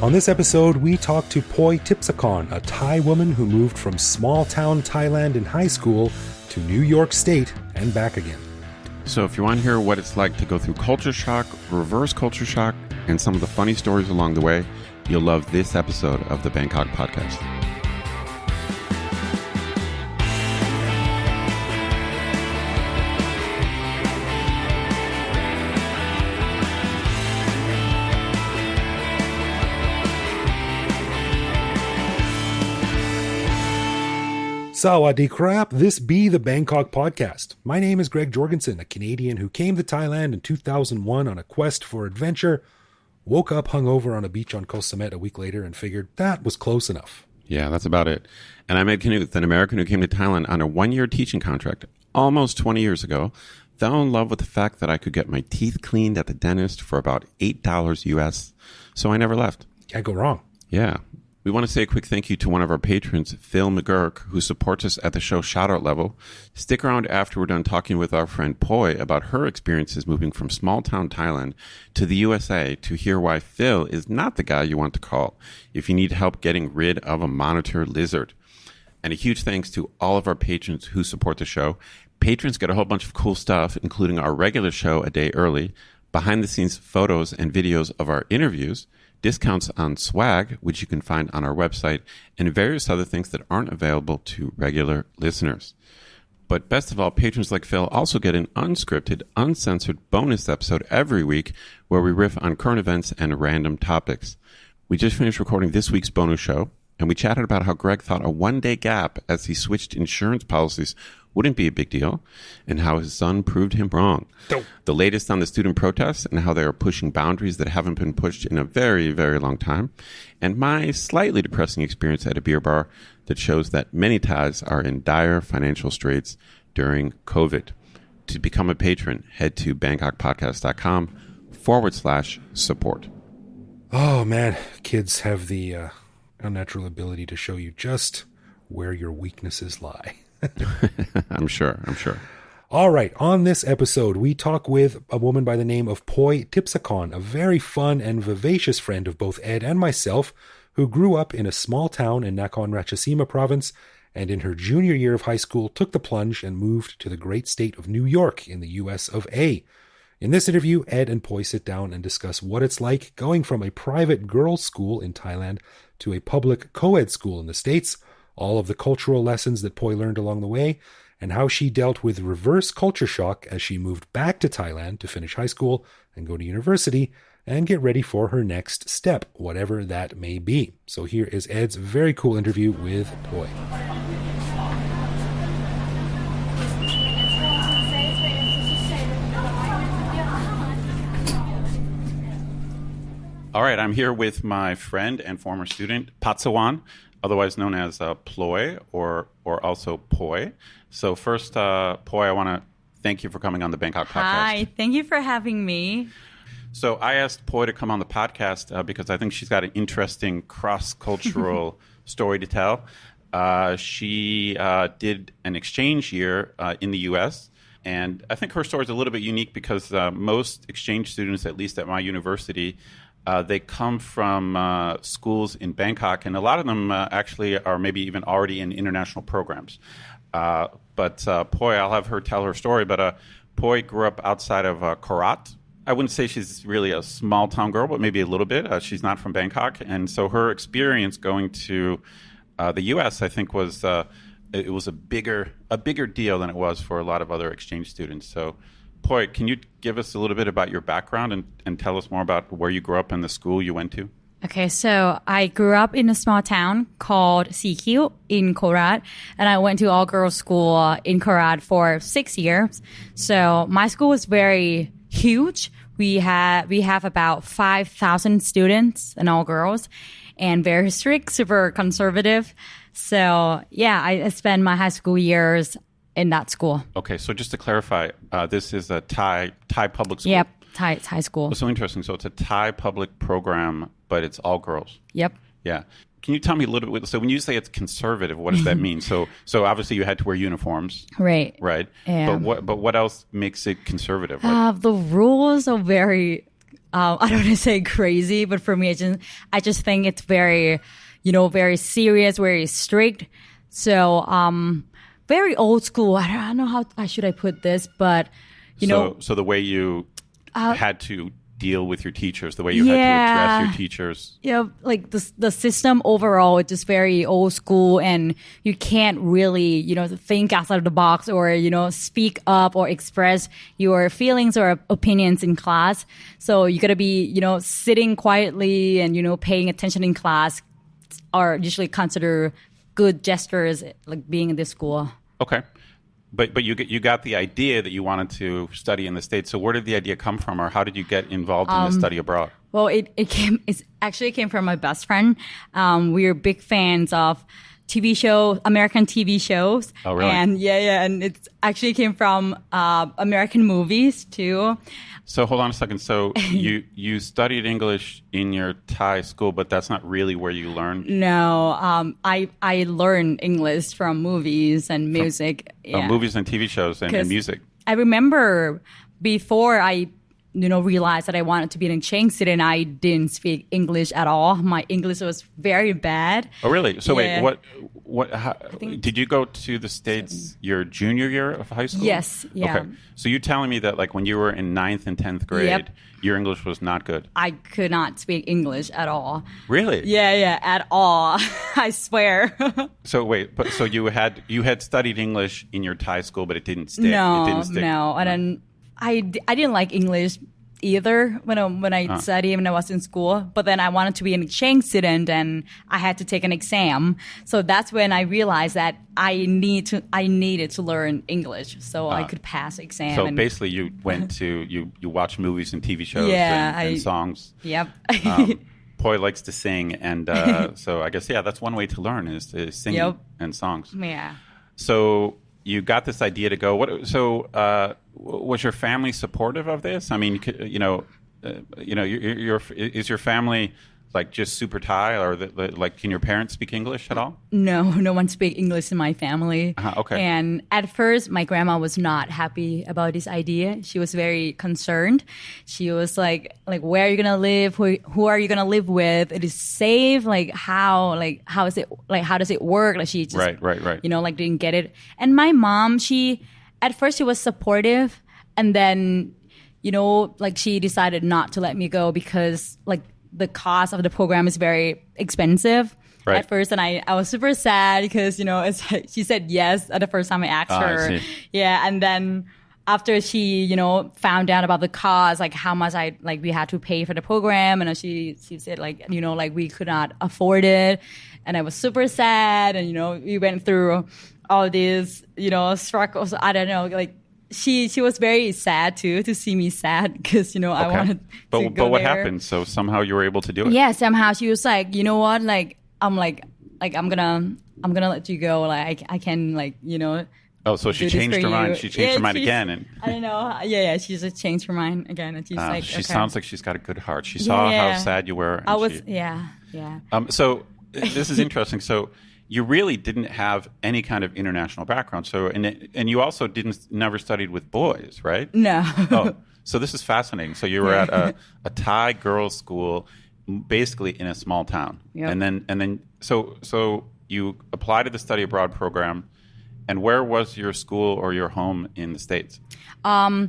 On this episode, we talk to Poy Tipsakorn, a Thai woman who moved from small-town Thailand in high school to New York State and back again. So if you want to hear what it's like to go through culture shock, reverse culture shock, and some of the funny stories along the way, you'll love this episode of the Bangkok Podcast. Sawadee krap, this be the Bangkok Podcast. My name is Greg Jorgensen, a Canadian who came to Thailand in 2001 on a quest for adventure, woke up hungover on a beach on Koh Samet a week later and figured that was close enough. Yeah, that's about it. And I met Kenneth, an American who came to Thailand on a one-year teaching contract almost 20 years ago, fell in love with the fact that I could get my teeth cleaned at the dentist for about $8 US, so I never left. Can't go wrong. Yeah. We want to say a quick thank you to one of our patrons, Phil Mcgurk, who supports us at the show shoutout level. Stick around after we're done talking with our friend Poy about her experiences moving from small-town Thailand to the USA to hear why Phil is not the guy you want to call if you need help getting rid of a monitor lizard. And a huge thanks to all of our patrons who support the show. Patrons get a whole bunch of cool stuff, including our regular show a day early, behind-the-scenes photos and videos of our interviews, discounts on swag, which you can find on our website, and various other things that aren't available to regular listeners. But best of all, patrons like Phil also get an unscripted, uncensored bonus episode every week where we riff on current events and random topics. We just finished recording this week's bonus show, and we chatted about how Greg thought a one-day gap as he switched insurance policies wouldn't be a big deal, and how his son proved him wrong. The latest on the student protests and how they are pushing boundaries that haven't been pushed in a very, very long time, and my slightly depressing experience at a beer bar that shows that many Thais are in dire financial straits during COVID. To become a patron, head to bangkokpodcast.com/support. Oh man, kids have the unnatural ability to show you just where your weaknesses lie. I'm sure. All right, on this episode, we talk with a woman by the name of Poy Tipsakorn, a very fun and vivacious friend of both Ed and myself, who grew up in a small town in Nakhorn Ratchasima province, and in her junior year of high school took the plunge and moved to the great state of New York in the US of A. In this interview, Ed and Poy sit down and discuss what it's like going from a private girls' school in Thailand to a public co-ed school in the States, all of the cultural lessons that Poy learned along the way, and how she dealt with reverse culture shock as she moved back to Thailand to finish high school and go to university and get ready for her next step, whatever that may be. So here is Ed's very cool interview with Poy. All right, I'm here with my friend and former student, Putsawan, otherwise known as Ploy or also Poy. So first, Poy, I want to thank you for coming on the Bangkok Podcast. Hi, thank you for having me. So I asked Poy to come on the podcast because I think she's got an interesting cross-cultural story to tell. She did an exchange year in the U.S., and I think her story is a little bit unique because most exchange students, at least at my university, they come from schools in Bangkok, and a lot of them actually are maybe even already in international programs. But Poy, I'll have her tell her story, but Poy grew up outside of Korat. I wouldn't say she's really a small-town girl, but maybe a little bit. She's not from Bangkok, and so her experience going to the U.S., I think, was it was a bigger deal than it was for a lot of other exchange students. So Poy, can you give us a little bit about your background and tell us more about where you grew up and the school you went to? Okay, so I grew up in a small town called Sikil in Korat, and I went to all-girls school in Korat for 6 years. So my school was very huge. We have about 5,000 students and all girls, and very strict, super conservative. So yeah, I spent my high school years in that school. Okay, so just to clarify, this is a Thai public school. Yep, Thai school. So interesting. So it's a Thai public program, but it's all girls. Yep. Yeah. can you tell me a little bit? So when you say it's conservative, what does that mean? So obviously you had to wear uniforms, Right. right? Yeah. But what else makes it conservative? The rules are very, I don't want to say crazy, but for me, I just think it's very, very serious, very strict. So, very old school. I don't know how should I put this, but so the way you had to deal with your teachers, the way you had to address your teachers. Like the system overall is just very old school, and you can't really, think outside of the box or, speak up or express your feelings or opinions in class. So you got to be, sitting quietly and, paying attention in class are usually considered good gestures, like being in this school. Okay. But you got the idea that you wanted to study in the States. So where did the idea come from, or how did you get involved in the study abroad? Well, it actually came from my best friend. We were big fans of American TV shows. Oh, really? And and it actually came from American movies too. So hold on a second. So you studied English in your Thai school, but that's not really where you learned? No, I learned English from movies and music. Movies and TV shows and music. I remember before I realized that I wanted to be an exchange student, I didn't speak English at all. My English was very bad. Oh, really? So wait, did you go to the States your junior year of high school? Yes. Yeah. Okay. So you're telling me that like when you were in 9th and 10th grade, your English was not good? I could not speak English at all. Really? Yeah, at all. I swear. So wait, so you had studied English in your Thai school, but it didn't stick. No, it didn't stick. no. And then I didn't like English either when I studied when I was in school. But then I wanted to be an exchange student, and I had to take an exam. So that's when I realized that I needed to learn English so I could pass the exam. So basically, you went to you watched movies and TV shows and songs. Yep. Poy likes to sing, and so I guess that's one way to learn is to sing and songs. Yeah. So you got this idea to go. Was your family supportive of this? I mean, is your family like just super Thai, or like can your parents speak English at all? No one speaks English in my family. Okay. And at first, my grandma was not happy about this idea. She was very concerned. She was like, where are you gonna live? Who are you gonna live with? It is safe. How is it? How does it work? She just right. Didn't get it. And my mom, at first she was supportive, and then she decided not to let me go because the cost of the program is very expensive at first, and I was super sad because she said yes at the first time I asked her. I see. Yeah, and then after she found out about the cost, how much we had to pay for the program, and she said we could not afford it, and I was super sad, and we went through all these struggles. I don't know, she was very sad too to see me sad because I wanted to go but what there. happened? So somehow you were able to do it. Yeah, somehow she was like, you know what, I'm gonna let you go. I can Oh, so she changed her mind. She changed her mind again, and I don't know. Yeah, she just changed her mind again, and she's she okay. sounds like she's got a good heart. She saw how sad you were. And yeah. So this is interesting. So you really didn't have any kind of international background. So and you also never studied with boys, right? No. Oh, so this is fascinating. So you were at a Thai girls' school, basically in a small town, and then so you applied to the study abroad program. And where was your school or your home in the States? I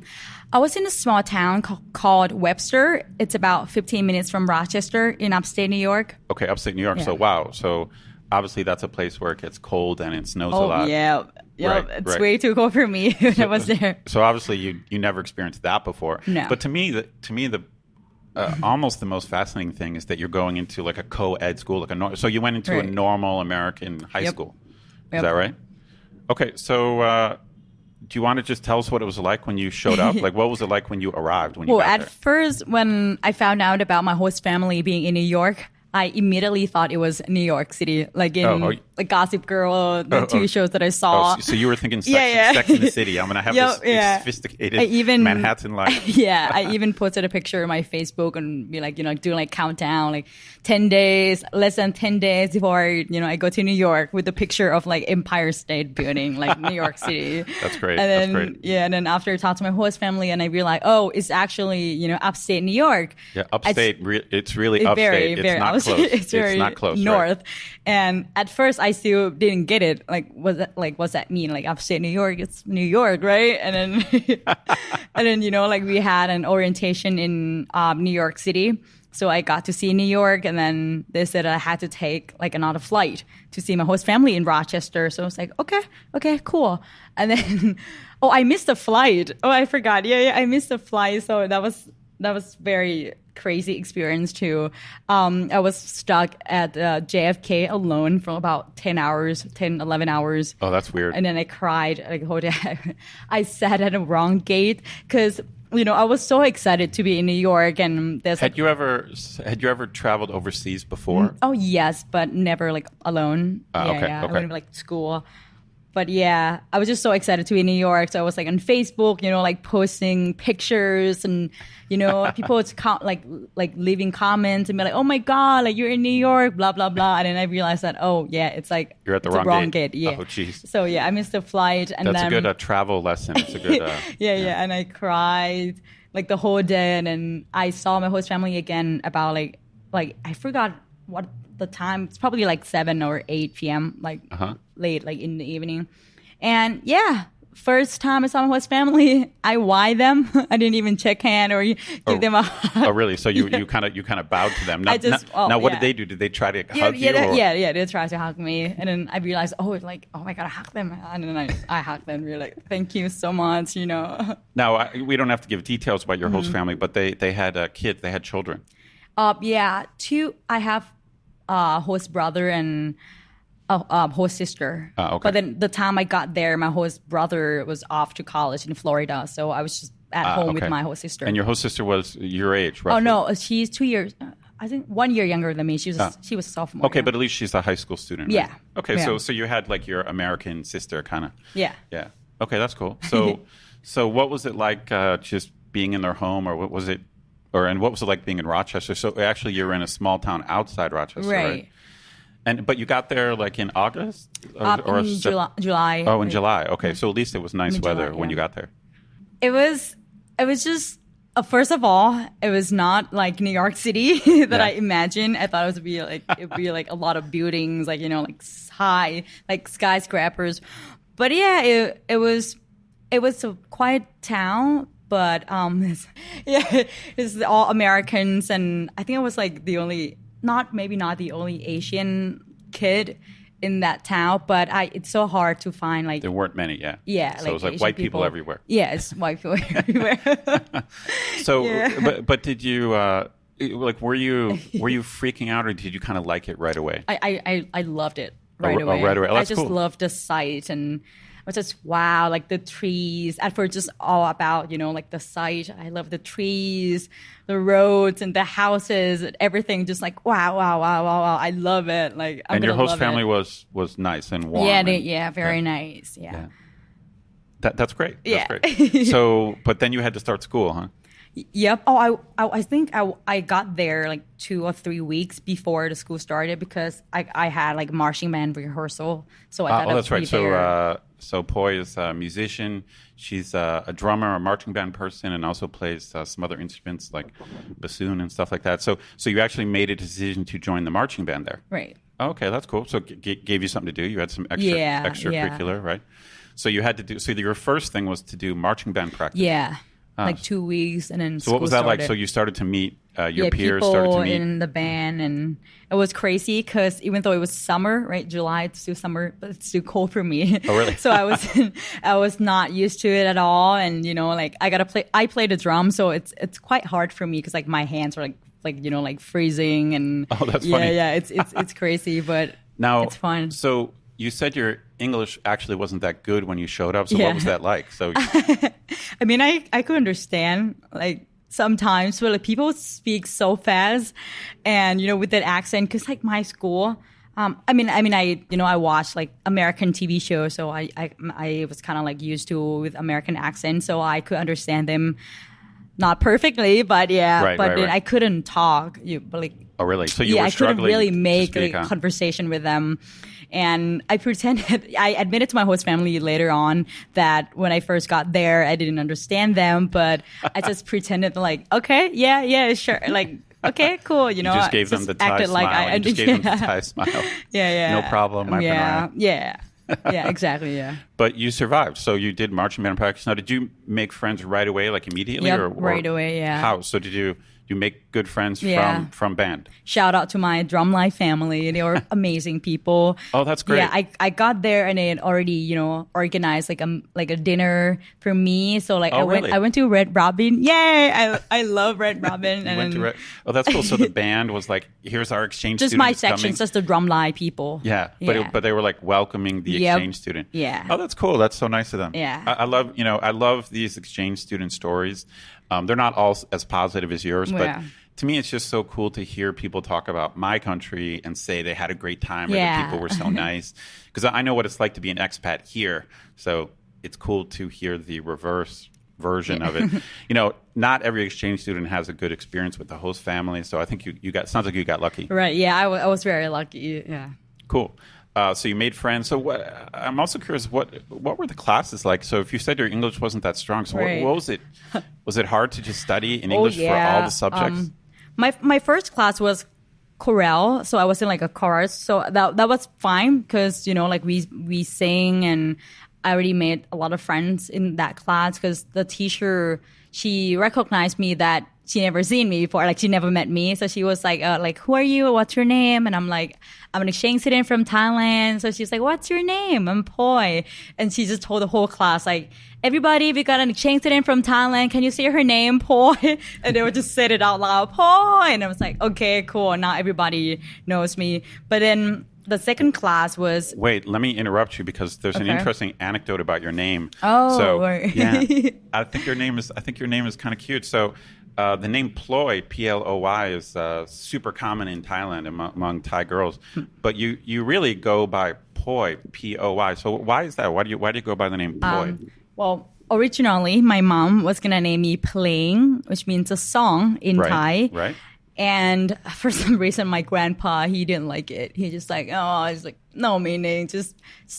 was in a small town called Webster. It's about 15 minutes from Rochester in upstate New York. Okay, upstate New York. Yeah. So wow. So obviously that's a place where it gets cold and it snows a lot. Oh yeah. It's way too cold for me when I was there. So obviously you never experienced that before. No. But to me the almost the most fascinating thing is that you're going into like a co-ed school, so you went into a normal American high school. Is that right? Okay, so do you want to just tell us what it was like when you showed up? What was it like when you arrived? When you got at there? first, when I found out about my host family being in New York, I immediately thought it was New York City, like in like Gossip Girl, the TV shows that I saw. So you were thinking Sex in the City. I'm going to have this sophisticated Manhattan life. Yeah, I even posted a picture on my Facebook and be like, doing like countdown, like 10 days, less than 10 days before, I go to New York with the picture of like Empire State Building, like New York City. That's great. And then, That's great. Yeah, and then after I talked to my host family and I realized, it's actually, upstate New York. Yeah, upstate, it's really upstate. It's not close. It's very not close, north. Right? And at first I still didn't get it. Like, what's that mean? Like upstate New York, it's New York, right? And then, like we had an orientation in New York City. So I got to see New York, and then they said I had to take like another flight to see my host family in Rochester. So I was like, okay, cool. And then, I missed the flight. Oh, I forgot. Yeah, I missed the flight. So that was very crazy experience too. I was stuck at JFK alone for about 11 hours. Oh, that's weird. And then I cried like the whole day. I sat at the wrong gate because I was so excited to be in New York, and had you ever traveled overseas before? Oh yes, but never like alone. Okay. I went to like school. But yeah, I was just so excited to be in New York. So I was like on Facebook, like posting pictures, and people would like leaving comments and be like, "Oh my God, like you're in New York, blah blah blah." And then I realized that it's like you're at the wrong gate. Yeah. Oh jeez. So yeah, I missed the flight, and that's then a good travel lesson. It's a good. Yeah, and I cried like the whole day, and then I saw my host family again about like I forgot what the time. It's probably like 7 or 8 p.m. like late, like in the evening. And yeah, first time I saw my host family, I why'd them. I didn't even check hand or give them a hug. Oh really? So you kind of bowed to them. Now what did they do? Did they try to hug you? Yeah, they tried to hug me, and then I realized, oh my God, I hug them, and then I hugged them. Really, like, thank you so much. Now we don't have to give details about your host family, but they had kids, they had children. Two. I have host brother and host sister. Okay. But then the time I got there, my host brother was off to college in Florida, so I was just at home with my host sister. And your host sister was your age, roughly? Oh no, she's 2 years. I think 1 year younger than me. She was a sophomore. Okay, but at least she's a high school student. Right? Yeah. Okay, yeah. So you had like your American sister, kind of. Yeah. Yeah. Okay, that's cool. So what was it like just being in their home, or what was it? And what was it like being in Rochester? So actually, you're in a small town outside Rochester, right? But you got there like in August or in July. Oh, in July. Okay, so at least it was nice weather when you got there. It was just first of all, it was not like New York City that I imagined. I thought it'd be like a lot of buildings, like like high, like skyscrapers. But yeah, it was a quiet town. But it's all Americans, and I think I was like the only, not the only Asian kid in that town. But it's so hard to find like there weren't many, yeah. Yeah, so like it was like Asian white people everywhere. Yeah, it's white people everywhere. So, yeah. but did you like were you freaking out, or did you kind of like it right away? I loved it right away. Right away. Oh, that's I just cool. loved the sight, and I was just wow, like the trees. At first, just all about like the sight. I love the trees, the roads, and the houses, and everything. Just like wow. I love it. Like and your host family was nice and warm. Yeah, very nice. Yeah. That's great. Yeah. That's great. So, but then you had to start school, huh? Yep. Oh, I think I got there like 2 or 3 weeks before the school started because I had like marching band rehearsal. So I thought that's right. So Poy is a musician. She's a drummer, a marching band person, and also plays some other instruments like bassoon and stuff like that. So you actually made a decision to join the marching band there. Right. Okay, that's cool. So it gave you something to do. You had some extracurricular, right? So you had to do. So your first thing was to do marching band practice. Yeah. Like 2 weeks, and then so what was that like? So you started to meet your peers, started to meet in the band, and it was crazy because even though it was summer, right, July, it's still summer, but it's still cold for me. Oh, really? So I was not used to it at all, and like I play the drum, so it's quite hard for me because like my hands are like freezing, and that's funny. Yeah, it's crazy, but now it's fun. So you said your English actually wasn't that good when you showed up. So what was that like? So I mean, I could understand like sometimes where like people speak so fast and, with that accent. Cause like my school, I watched like American TV shows. So I was kind of like used to with American accent. So I could understand them not perfectly, but yeah, Right. I couldn't talk. But like, Oh, really? So you were I couldn't struggling really to make speak, like huh? conversation with them. And I admitted to my host family later on that when I first got there, I didn't understand them, but I just pretended like, okay, yeah, sure. Like, okay, cool. You just gave them the Thai acted smile. like You just gave them the Thai smile. Yeah. No problem. I've been around. Yeah, exactly. Yeah. But you survived. So you did marching band in practice. Now, did you make friends right away, like immediately? Yep, or right away, yeah. How? So did you make good friends Yeah. from band? Shout out to my drumline family. They were amazing people. Oh, that's great. Yeah, I got there and they had already, organized like a dinner for me. So like really? I went to Red Robin. Yay! I love Red Robin. You went to Oh, that's cool. So the band was like, here's our exchange just student. my section, just the drumline people. Yeah, Yeah. but they were like welcoming the Yep. exchange student. Yeah. Oh, that's cool. That's so nice of them. Yeah. I love these exchange student stories. They're not all as positive as yours, but Yeah. to me, it's just so cool to hear people talk about my country and say they had a great time or Yeah. the people were so nice. Because I know what it's like to be an expat here, so it's cool to hear the reverse version of it. Not every exchange student has a good experience with the host family, so I think you got. Sounds like you got lucky. Right. Yeah, I was very lucky. Yeah. Cool. So you made friends. So I'm also curious, what were the classes like? So if you said your English wasn't that strong, so Right. what was it? Was it hard to just study in English for all the subjects? My first class was chorale, so I was in like a chorus, so that was fine because like we sing, and I already made a lot of friends in that class because the teacher, she recognized me that she never seen me before, like she never met me, so she was like who are you, what's your name? And I'm like, I'm an exchange student from Thailand. So she's like, what's your name? I'm Poy. And she just told the whole class like, everybody, we got an exchange student from Thailand, can you say her name, Poy? And they would just say it out loud, Poy. And I was like, okay, cool, now everybody knows me. But then the second class was... Wait, let me interrupt you because there's an Okay. interesting anecdote about your name. Oh, so right. yeah, I think your name is kind of cute. So the name Ploy, Ploy, is super common in Thailand among Thai girls, but you really go by Poy, Poy. So why is that? Why do you go by the name Ploy? Well, originally, my mom was going to name me Playing, which means a song in Thai. Right. And for some reason, my grandpa, he didn't like it. He just like, it's like, no meaning. Just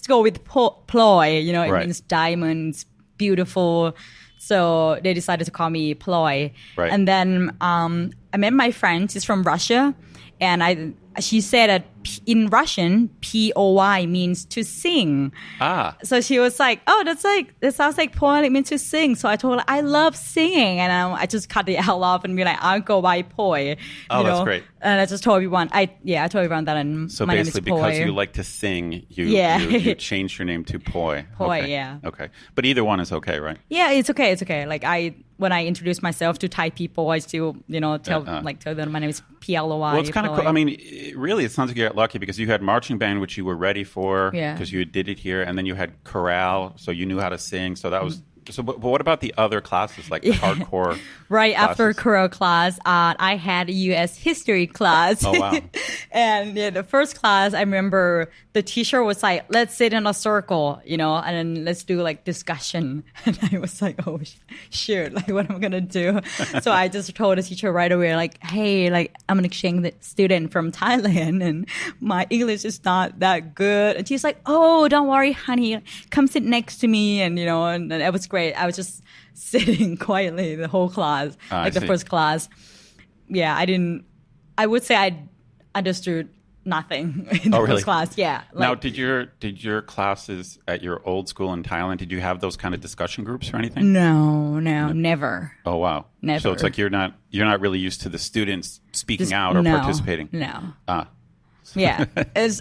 go with ploy. It Right. means diamonds, beautiful. So they decided to call me Ploy. Right. And then I met my friend. She's from Russia. And she said that in Russian, Poy means to sing. So she was like, oh, that sounds like Poy, it means to sing. So I told her, I love singing. And I just cut the L off and be like, I'll go by Poy. Oh, that's great. And I just told everyone, I told everyone that and So my name is basically, Poy. because you like to sing, you changed your name to Poy. Poy, Okay. yeah. Okay, but either one is okay, right? Yeah, it's okay. It's okay. Like when I introduce myself to Thai people, I still, tell them my name is Ploy. Well, it's kind of cool. I mean, really, it sounds like you got lucky because you had marching band, which you were ready for because you did it here, and then you had chorale, so you knew how to sing. So that was. So, but what about the other classes, like the hardcore? Right classes? after chorale class, I had a U.S. history class. Oh, wow. And the first class, I remember the teacher was like, let's sit in a circle, and then let's do like discussion. And I was like, oh, shoot, like what am I going to do? So I just told the teacher right away, like, hey, like I'm an exchange student from Thailand and my English is not that good. And she's like, oh, don't worry, honey, come sit next to me. And, and it was great. I was just sitting quietly the whole class, like the first class. Yeah, I would say I understood nothing in the first class. Yeah. Now, did your classes at your old school in Thailand, did you have those kind of discussion groups or anything? No, never. Oh, wow. Never. So it's like you're not really used to the students speaking out or participating. No. Yeah.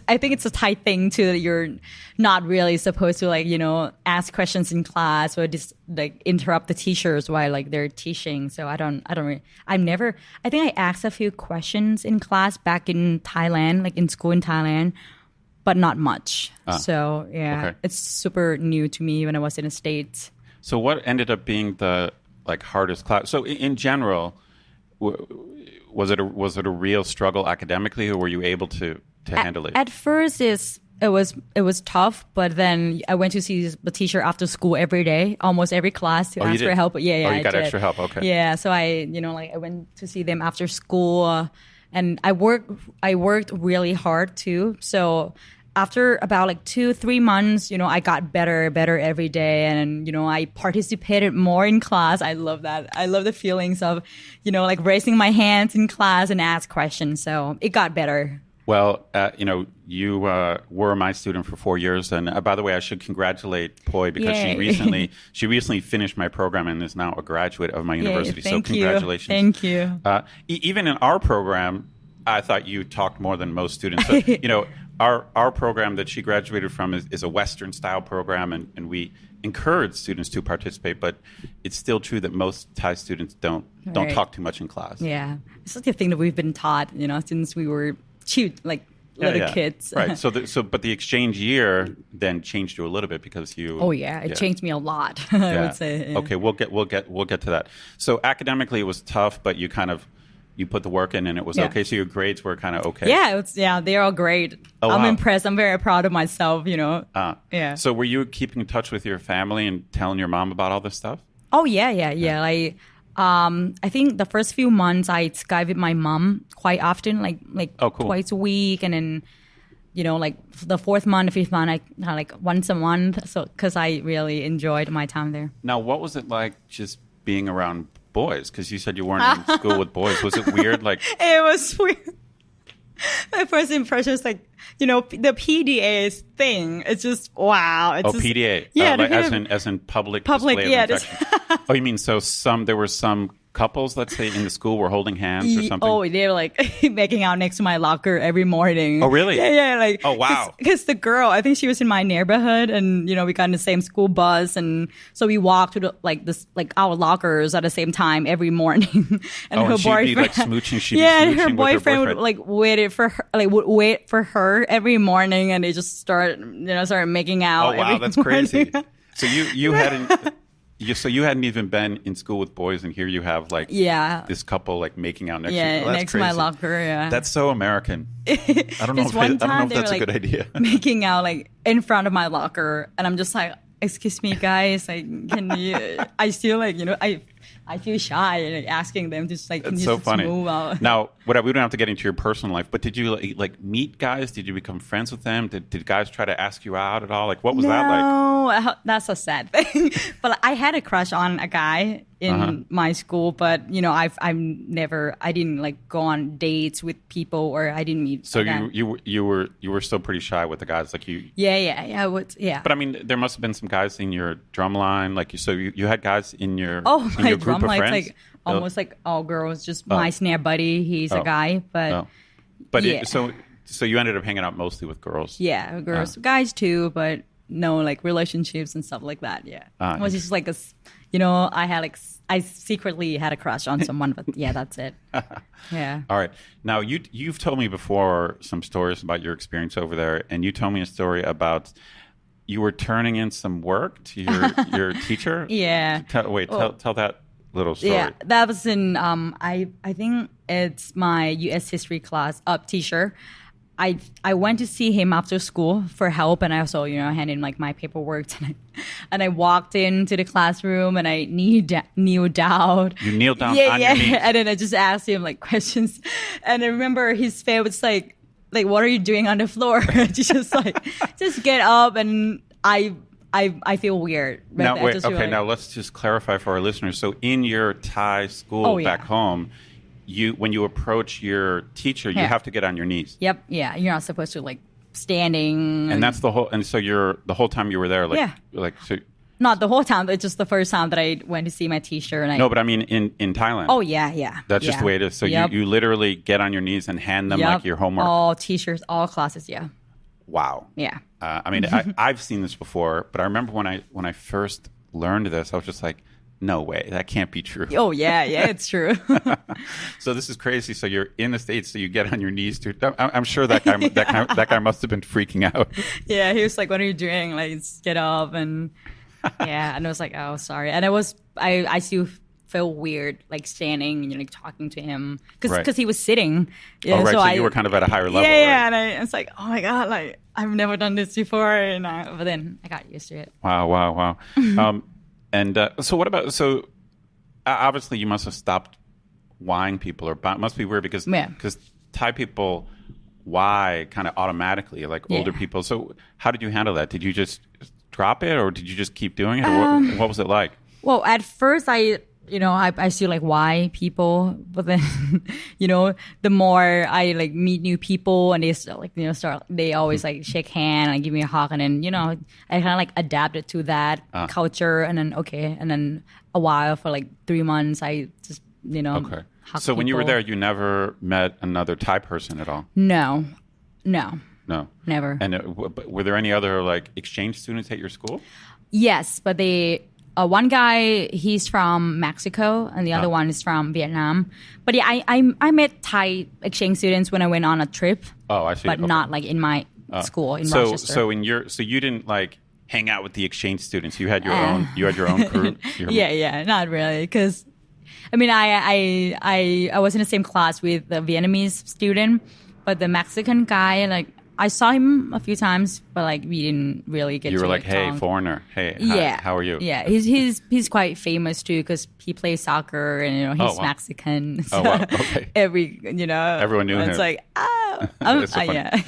I think it's a Thai thing too that you're not really supposed to ask questions in class or just like interrupt the teachers while like they're teaching. So I think I asked a few questions in class back in Thailand, like in school in Thailand, but not much. So yeah, It's super new to me when I was in the States. So what ended up being the like hardest class? So in general, was it a real struggle academically, or were you able to handle it? At first, it was tough, but then I went to see the teacher after school every day, almost every class to ask for help. Yeah, Oh, you I got did. extra help. Okay. Yeah, so I went to see them after school, and I worked really hard too. So after about like 2-3 months, I got better every day, and I participated more in class. I love that. I love the feelings of, like raising my hands in class and ask questions. So it got better. Well, you were my student for 4 years, and by the way, I should congratulate Poy because Yay. she recently finished my program and is now a graduate of my university. So Thank you. congratulations! Thank you. Even in our program, I thought you talked more than most students. So, our program that she graduated from is a Western style program, and we encourage students to participate. But it's still true that most Thai students don't Right. talk too much in class. Yeah, it's like a thing that we've been taught, since we were cute, like little kids. Right. But the exchange year then changed you a little bit because you. Oh yeah, it changed me a lot. I would say. Yeah. Okay, we'll get to that. So academically, it was tough, but you put the work in, and it was okay. So your grades were kind of okay. Yeah, they're all great. Oh, I'm wow. impressed. I'm very proud of myself. Yeah. So were you keeping in touch with your family and telling your mom about all this stuff? Oh yeah. Like, I think the first few months I Skype with my mom quite often, like Oh, cool. twice a week, and then like the 4th month, 5th month, I like once a month. So because I really enjoyed my time there. Now, what was it like just being around boys? Because you said you weren't in school with boys. Was it weird? Like It was weird. My first impression is like, the PDA thing. It's just wow. It's just, PDA. Yeah, like, the kind as in public Public, display yeah, of affection. Oh, you mean so there were some couples, let's say, in the school were holding hands or something? Oh, they were like making out next to my locker every morning. Oh, really? Yeah. Like, oh, wow. Because the girl, I think she was in my neighborhood, and we got in the same school bus, and so we walked to our lockers at the same time every morning. And her and she'd boyfriend, be like smooching. She'd and be her smooching boyfriend with her would would wait for her every morning, and they just started making out. Oh, wow, every that's morning. crazy. So you hadn't even been in school with boys, and here you have this couple making out next to you. Oh, that's next crazy. to my locker. Yeah, That's so American. I don't know if that's a good idea. Making out like in front of my locker, and I'm just like, excuse me, guys, like, can you? I still I feel shy and asking them just like, can It's you so just funny. move out? Now, we don't have to get into your personal life, but did you like meet guys? Did you become friends with them? Did guys try to ask you out at all? Like, what was that like? No, that's a sad thing. But I had a crush on a guy in my school, but I didn't like go on dates with people, or I didn't meet. So a guy. you were still pretty shy with the guys, like you. Yeah. But I mean, there must have been some guys in your drum line, like you. So you had guys in your my your group drum of line's friends. like almost like all girls. Just my snare buddy, he's a guy, but But yeah. so you ended up hanging out mostly with girls. yeah, girls, guys too, but no like relationships and stuff like that. Yeah, it was just like I secretly had a crush on someone, but yeah, that's it. Yeah. All right. Now you've told me before some stories about your experience over there, and you told me a story about you were turning in some work to your teacher. Yeah. Tell that little story. Yeah, that was in I think it's my U.S. history class teacher. I went to see him after school for help, and I also handed in like my paperwork, and I walked into the classroom, and I kneeled down. You kneeled down Yeah, on your knees. and then I just asked him like questions, and I remember his face was like what are you doing on the floor? Just like just get up, and I feel weird. Now, wait, okay, now let's just clarify for our listeners. So in your Thai school back home, when you approach your teacher, you have to get on your knees. Yep, yeah. You're not supposed to like standing. And that's the whole, and so the whole time you were there, so. Not the whole time, it's just the first time that I went to see my teacher. No, but I mean in Thailand. Oh, yeah. That's just the way it is. So you literally get on your knees and hand them like your homework. All teachers, all classes, yeah. Wow. Yeah. I mean, I've seen this before, but I remember when I first learned this, I was just like, no way, that can't be true. Oh, yeah, it's true. So this is crazy. So you're in the States, so you get on your knees to. I'm sure that guy that guy must have been freaking out. Yeah, he was like, "What are you doing? Like, just get up!" And yeah, and I was like, "Oh, sorry." And I still felt weird, like standing, you know, like talking to him because Right. he was sitting. Oh, right. So you were kind of at a higher level. Yeah, right? and it's like, oh my god, like I've never done this before, and but then I got used to it. Wow. So what about obviously you must have stopped whying people, or it must be weird because Yeah. Thai people why kind of automatically, like older Yeah. people. So how did you handle that? Did you just drop it, or did you just keep doing it, or what was it like? Well, at first I still like why people, but then, you know, the more I like meet new people and they start, like, you know, they always like shake hand and give me a hug, and then, you know, I kind of like adapted to that culture, and then a while for like 3 months I just, you know, Okay. hug So when you were people. there, you never met another Thai person at all? No, No. never. And but were there any other like exchange students at your school? Yes, but they one guy, he's from Mexico, and the other one is from Vietnam. But yeah, I met Thai exchange students when I went on a trip, Oh, I see. but Okay. not like in my school in so Rochester. so you didn't like hang out with the exchange students. You had your own. You had your own crew. Yeah, not really, because I mean, I was in the same class with the Vietnamese student, but the Mexican guy, like I saw him a few times, but like we didn't really get. You to were like, "Hey, talk. foreigner. Hey, hi, Yeah, how are you?" Yeah, he's quite famous too because he plays soccer, and you know he's wow. Mexican. Oh, wow. Okay. Everyone knew him. It's like That's so funny. yeah.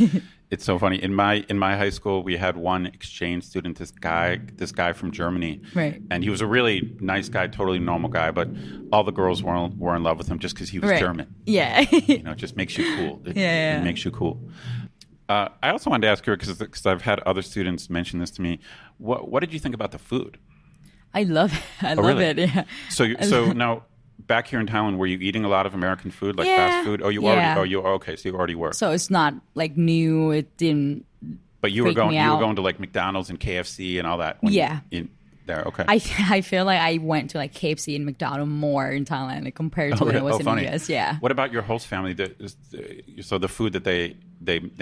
It's so funny. In my high school, we had one exchange student. This guy from Germany, Right. And he was a really nice guy, totally normal guy. But all the girls were in love with him just because he was Right. German. Yeah. You know, it just makes you cool. It makes you cool. I also wanted to ask you because I've had other students mention this to me. What did you think about the food? I love really? it. Yeah. So now back here in Thailand, were you eating a lot of American food, like Yeah. fast food? Oh, you Yeah. already. Okay. So you already were. So it's not like new. It didn't. But you were freak going. me You were out. going to like McDonald's and KFC and all that. when Yeah. you- there. Okay. I feel like I went to like KFC and McDonald's more in Thailand like, compared to when I was in funny. the US. Yeah. What about your host family? So the food that they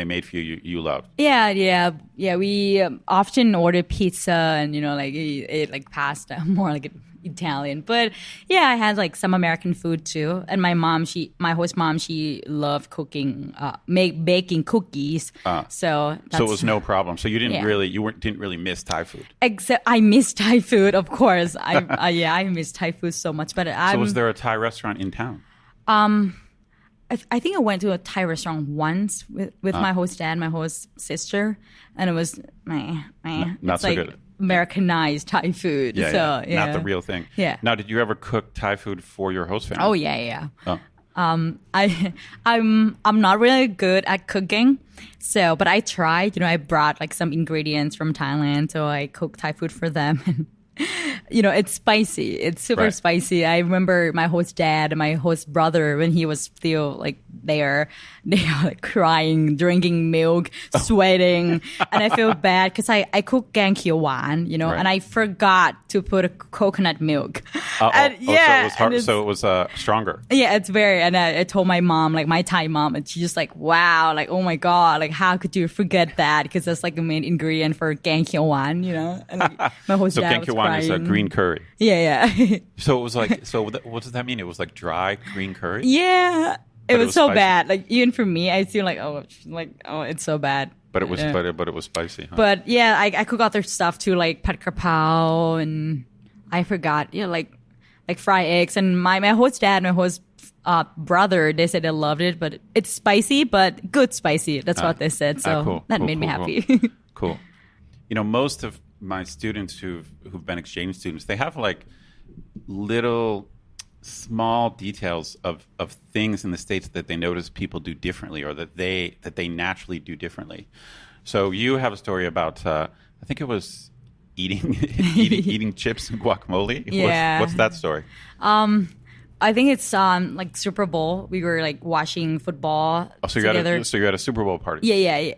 made for you, you loved. Yeah. We often order pizza and you know like eat like pasta, more like Italian. But yeah, I had like some American food too. And my host mom, she loved cooking, baking cookies. So So it was no problem. So you didn't Yeah. didn't really miss Thai food. Except I miss Thai food, of course. I miss Thai food so much. But So was there a Thai restaurant in town? I think I went to a Thai restaurant once with my host dad, my host sister, and it was Not it's so like good. Americanized Thai food. So, yeah. Not the real thing. Yeah. Now, did you ever cook Thai food for your host family? Oh yeah. Oh. I'm not really good at cooking, so but I tried. You know, I brought like some ingredients from Thailand, so I cooked Thai food for them. You know, it's spicy. It's super Right. spicy. I remember my host dad and my host brother when he was still like there. They are like crying, drinking milk, Oh. sweating, and I feel bad because I cooked gang kio wan, you know, Right. and I forgot to put a coconut milk. And, So it was hard. and So it was stronger. yeah, it's very, and I told my mom, like my Thai mom, and she's just like, wow, like, oh my God, like, how could you forget that? Because that's like the main ingredient for gang kio wan, you know? And like, my host So dad was Genkiwan is a crying. green curry. Yeah. So it was like, what does that mean? It was like dry green curry? Yeah. But It was so spicy. bad. Like, even for me, I feel like, oh, it's so bad. But it was, Yeah. but it was spicy. Huh? But yeah, I cook other stuff too, like pad krapao, and I forgot, like fried eggs. And my host dad, my host brother, they said they loved it, but it's spicy, but good spicy. That's what they said. So cool. that Cool, made me cool, happy. Cool. Cool. You know, most of my students who've been exchange students, they have like little small details of things in the States that they notice people do differently, or that they naturally do differently. So you have a story about I think it was eating chips and guacamole. Yeah. What's that story? I think it's like Super Bowl. We were like watching football Oh, so together. you had a Super Bowl party. Yeah.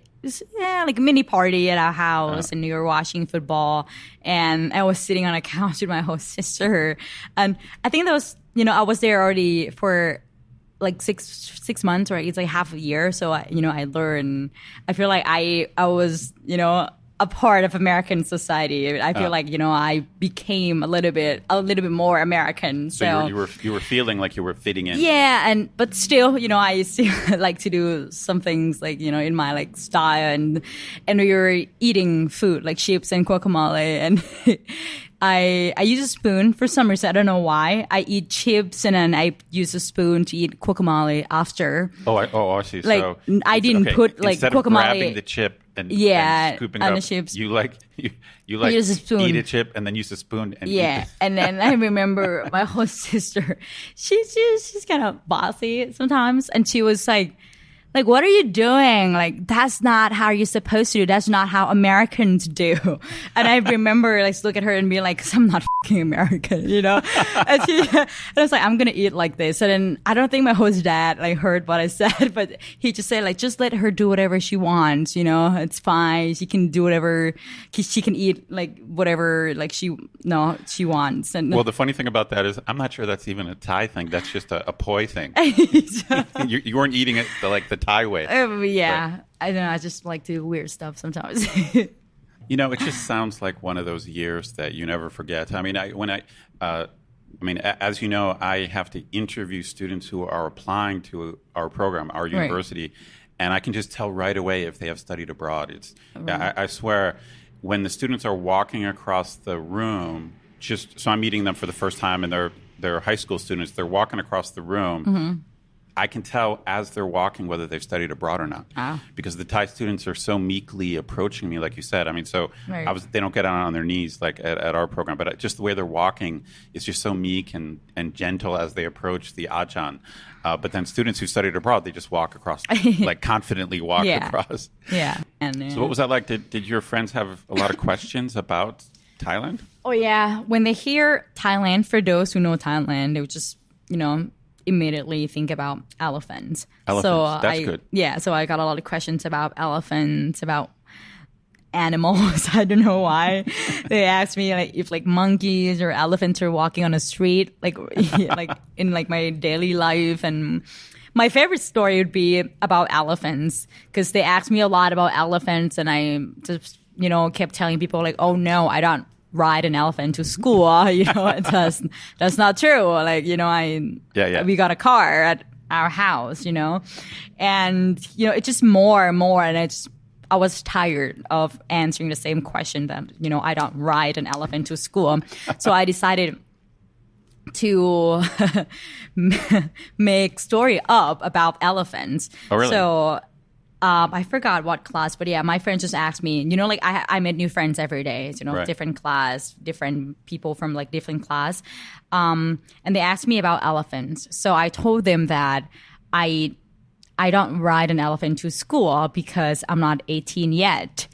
Yeah, like a mini party at our house, and we were watching football. And I was sitting on a couch with my host sister, and I think that was, I was there already for like six months, right? It's like half a year. So I learned. I feel like I was, a part of American society. I feel like, I became a little bit more American. So you were feeling like you were fitting in. Yeah, but still, I still like to do some things like, in my like style, and we were eating food like chips and guacamole, and I use a spoon for some reason. I don't know why. I eat chips and then I use a spoon to eat guacamole after. I see. Like, so I didn't put like instead guacamole. Of grabbing the chip and scooping it up, the chips. You like use a spoon. Eat a chip and then use a spoon and eat it. And then I remember my host sister. She's kind of bossy sometimes, and she was like, what are you doing? Like, that's not how you're supposed to do. That's not how Americans do. And I remember like look at her and be like, 'cause I'm not fucking American, And I was like, I'm going to eat like this. And then I don't think my host dad like heard what I said, but he just said like, just let her do whatever she wants. It's fine. She can do whatever. She can eat like whatever like she wants. And well, the funny thing about that is I'm not sure that's even a Thai thing. That's just a Poi thing. You weren't eating it the Thai way. Yeah. Right. I don't know. I just like to do weird stuff sometimes. It just sounds like one of those years that you never forget. I mean, as you know, I have to interview students who are applying to our program, our university, right. And I can just tell right away if they have studied abroad. I swear, when the students are walking across the room, so I'm meeting them for the first time, and they're high school students. They're walking across the room. Mm-hmm. I can tell as they're walking whether they've studied abroad or not, because the Thai students are so meekly approaching me, like you said. I mean, right. They don't get on their knees like at our program, but just the way they're walking is just so meek and gentle as they approach the Ajahn. But then students who studied abroad, they just walk across, like confidently walk across. Yeah. So what was that like? Did your friends have a lot of questions about Thailand? Oh yeah, when they hear Thailand, for those who know Thailand, they would just immediately think about elephants. That's good. Yeah, so I got a lot of questions about elephants, about animals. I don't know why. They asked me like if like monkeys or elephants are walking on the street, like in like my daily life. And my favorite story would be about elephants, because they asked me a lot about elephants, and I just kept telling people like, oh no, I don't ride an elephant to school. That's not true. Like, we got a car at our house, and, it's just more and more. And I was tired of answering the same question that, I don't ride an elephant to school. So I decided to make story up about elephants. Oh, really? So I forgot what class, but yeah, my friends just asked me, like I met new friends every day, right. Different class, different people from like different class. And they asked me about elephants. So I told them that I don't ride an elephant to school because I'm not 18 yet.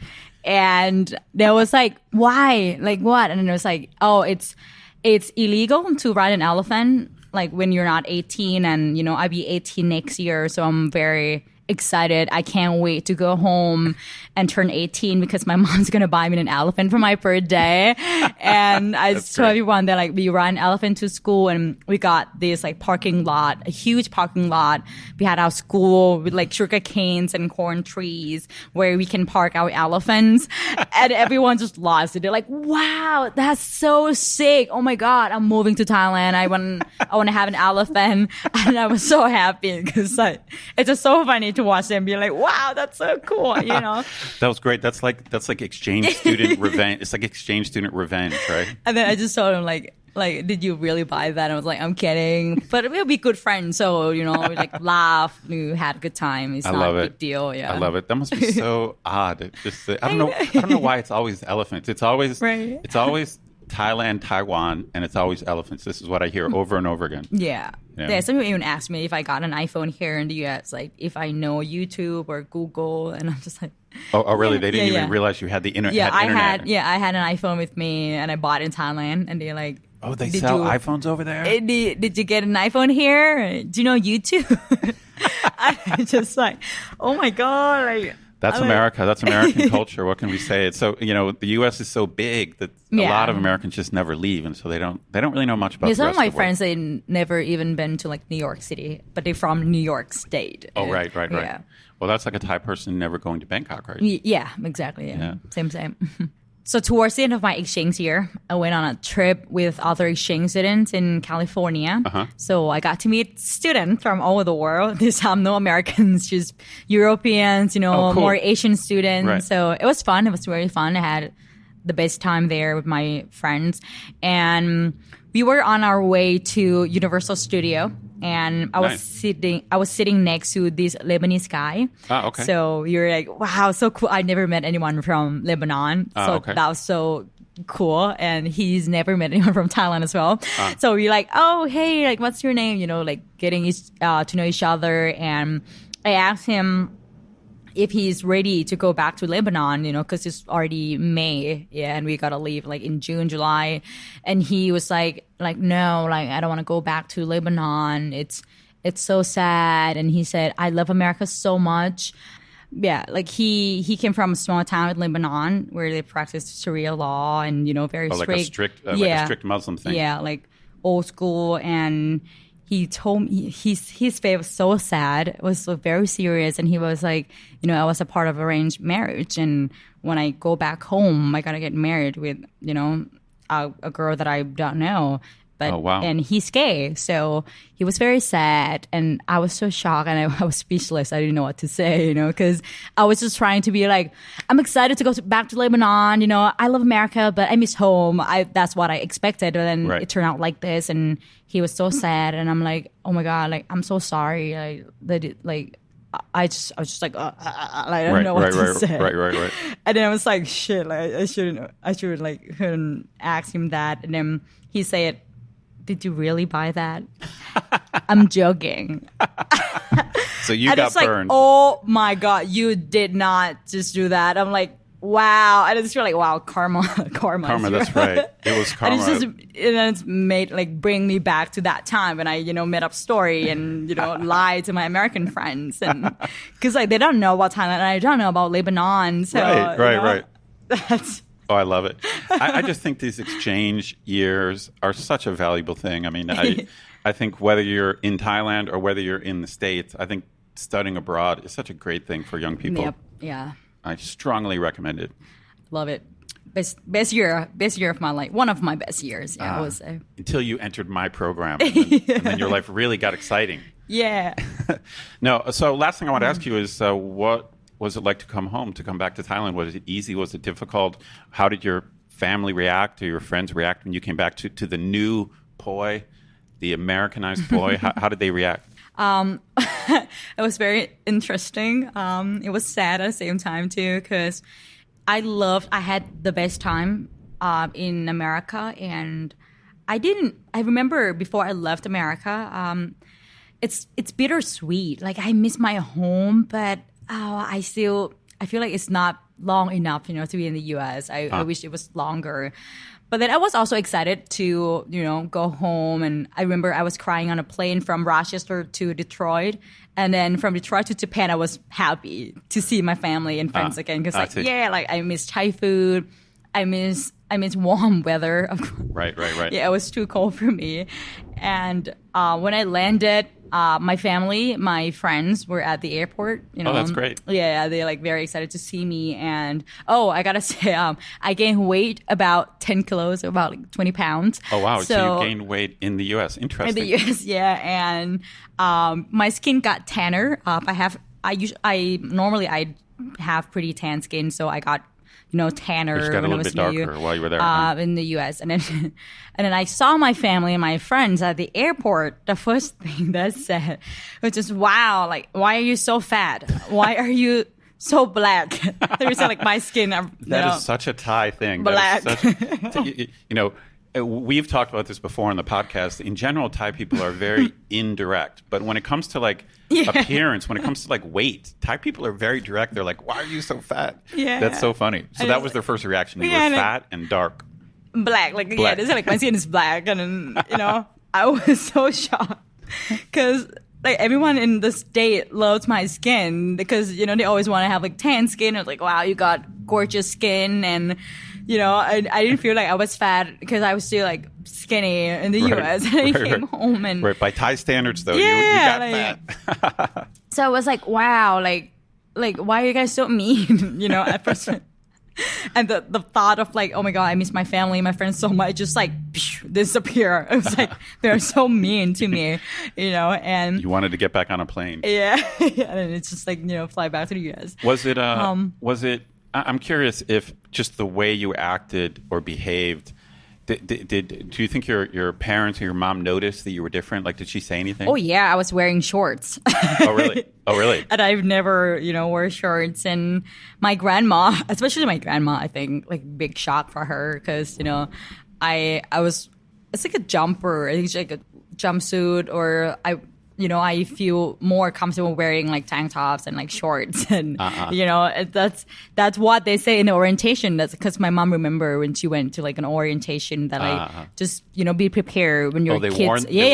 And they was like, why? Like what? And it was like, oh, it's illegal to ride an elephant like when you're not 18, and I'll be 18 next year. So I'm very excited. I can't wait to go home and turn 18 because my mom's going to buy me an elephant for my birthday. And I just told everyone that like we ride an elephant to school, and we got this like parking lot, a huge parking lot. We had our school with like sugar canes and corn trees where we can park our elephants. And everyone just lost it. They're like, wow, that's so sick. Oh my God, I'm moving to Thailand. I want to have an elephant. And I was so happy because like, it's just so funny to watch them be like, wow, that's so cool, That was great. That's like exchange student revenge. It's like exchange student revenge, right? And then I just told him like, did you really buy that? And I was like, I'm kidding, but we'll be good friends. So we like laugh, we had a good time. It's not a big deal. Yeah, I love it. That must be so odd. Just I don't know why it's always elephants. It's always right. It's always Thailand, Taiwan, and it's always elephants. This is what I hear over and over again. Yeah. Some people even ask me if I got an iPhone here in the US, like if I know YouTube or Google, and I'm just like, oh really? They didn't even realize you had the internet. Yeah, I had an iPhone with me, and I bought it in Thailand, and they're like, oh, they sell iPhones over there? Did you get an iPhone here? Do you know YouTube? I just like, oh my God, like. That's America. That's American culture. What can we say? It's so, the U.S. is so big that a lot of Americans just never leave, and so they don't really know much about. Yeah, the some rest of my of the friends they never even been to like New York City, but they're from New York State. Oh, right. Yeah. Well, that's like a Thai person never going to Bangkok, right? Yeah, exactly. Yeah. Same. So towards the end of my exchange year, I went on a trip with other exchange students in California. So I got to meet students from all over the world. This time, no Americans, just Europeans, cool. more Asian students. Right. So it was fun. It was really fun. I had the best time there with my friends. And we were on our way to Universal Studio. And I was sitting next to this Lebanese guy. Ah, okay. So you're like, wow, so cool. I never met anyone from Lebanon. So that was so cool. And he's never met anyone from Thailand as well. So we're like, oh, hey, like, what's your name? Getting to know each other. And I asked him if he's ready to go back to Lebanon, because it's already May, and we gotta leave like in June, July, and he was like no, like I don't want to go back to Lebanon. It's so sad, and he said I love America so much. Yeah, like he came from a small town in Lebanon where they practice Sharia law and very strict, like a strict Muslim thing. Yeah, like old school and. He told me his face was so sad. It was very serious. And he was like, I was a part of arranged marriage. And when I go back home, I got to get married with, a girl that I don't know. But, oh, wow. And he's gay. So he was very sad. And I was so shocked and I was speechless. I didn't know what to say, because I was just trying to be like, I'm excited to go back to Lebanon. I love America, but I miss home. That's what I expected. But then it turned out like this. And he was so sad. And I'm like, oh my God, like, I'm so sorry. I was just like, I don't know what to say. Right. And then I was like, shit, like, I should like ask him that. And then he said, did you really buy that? I'm joking. So you got burned. Like, oh my God, you did not just do that. I'm like, wow. And it's really like, wow, karma. Karma, that's right. It was karma. And then it's made like bring me back to that time when I, made up story and, lied to my American friends. And because like they don't know about Thailand and I don't know about Lebanon. So, right. That's... Oh, I love it. I just think these exchange years are such a valuable thing. I mean, I think whether you're in Thailand or whether you're in the States, I think studying abroad is such a great thing for young people. Yep. Yeah. I strongly recommend it. Love it. Best year of my life. One of my best years, I would say. Until you entered my program, and then your life really got exciting. Yeah. No, so last thing I want to ask you is what was it like to come home, to come back to Thailand? Was it easy? Was it difficult? How did your family react or your friends react when you came back to the new Poy, the Americanized Poy? How did they react? It was very interesting. It was sad at the same time too, because I had the best time in America, and I remember before I left America, it's bittersweet. Like I miss my home, but I feel like it's not long enough, to be in the US. I wish it was longer. But then I was also excited to, go home. And I remember I was crying on a plane from Rochester to Detroit. And then from Detroit to Japan, I was happy to see my family and friends again. Because I miss Thai food. I miss warm weather. Right. Yeah, it was too cold for me. And when I landed, my family, my friends were at the airport. Oh, that's great. Yeah, they're like very excited to see me. And I gotta say, I gained weight about 10 kilos, about like 20 pounds. Oh wow! So you gained weight in the U.S. Interesting. In the U.S., yeah, and my skin got tanner. I normally have pretty tan skin, so I got tanner. You just got a little bit darker while you were there. In the U.S. And then I saw my family and my friends at the airport. The first thing they said was just, wow, like, why are you so fat? Why are you so black? They were saying, like, my skin. That is such a Thai thing. Black. We've talked about this before on the podcast. In general, Thai people are very indirect. But when it comes to like appearance, when it comes to like weight, Thai people are very direct. They're like, why are you so fat? Yeah. That's so funny. So that was their first reaction. You were fat and dark. Black. Like, yeah, this is like my skin is black. And then, I was so shocked. Because like everyone in the state loves my skin because, you know, they always want to have like tan skin. It's like, wow, you got gorgeous skin. And, you know, I didn't feel like I was fat because I was still like skinny in the US. And I came home and... Right, by Thai standards though, Yeah, you got fat. So I was like, wow, like why are you guys so mean? You know, at first. And the thought of like, oh my God, I miss my family, my friends so much, just like disappear. It was like, they're so mean to me, you know, and... You wanted to get back on a plane. Yeah. And it's just like, you know, fly back to the US. Was it, I'm curious if just the way you acted or behaved, do you think your parents or your mom noticed that you were different? Like, did she say anything? Oh yeah, I was wearing shorts. Oh really? Oh really? And I've never, you know, wore shorts. And my grandma, especially my grandma, I think like big shock for her because, you know, I was, it's like a jumper, it's like a jumpsuit, or I feel more comfortable wearing like tank tops and like shorts, and you know, that's what they say in the orientation. That's because my mom remember when she went to like an orientation that I just, you know, be prepared when your kids. They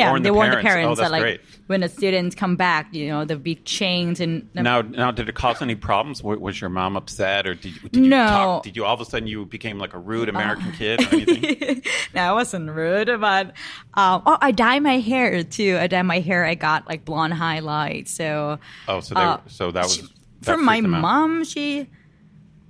warn the parents that like great. When the students come back, you know, the big chains and now did it cause any problems? Was your mom upset, or did you No. talk? Did you all of a sudden you became like a rude American kid or anything? No, I wasn't rude, but I dye my hair too. I got like blonde highlights. So that was for my mom. She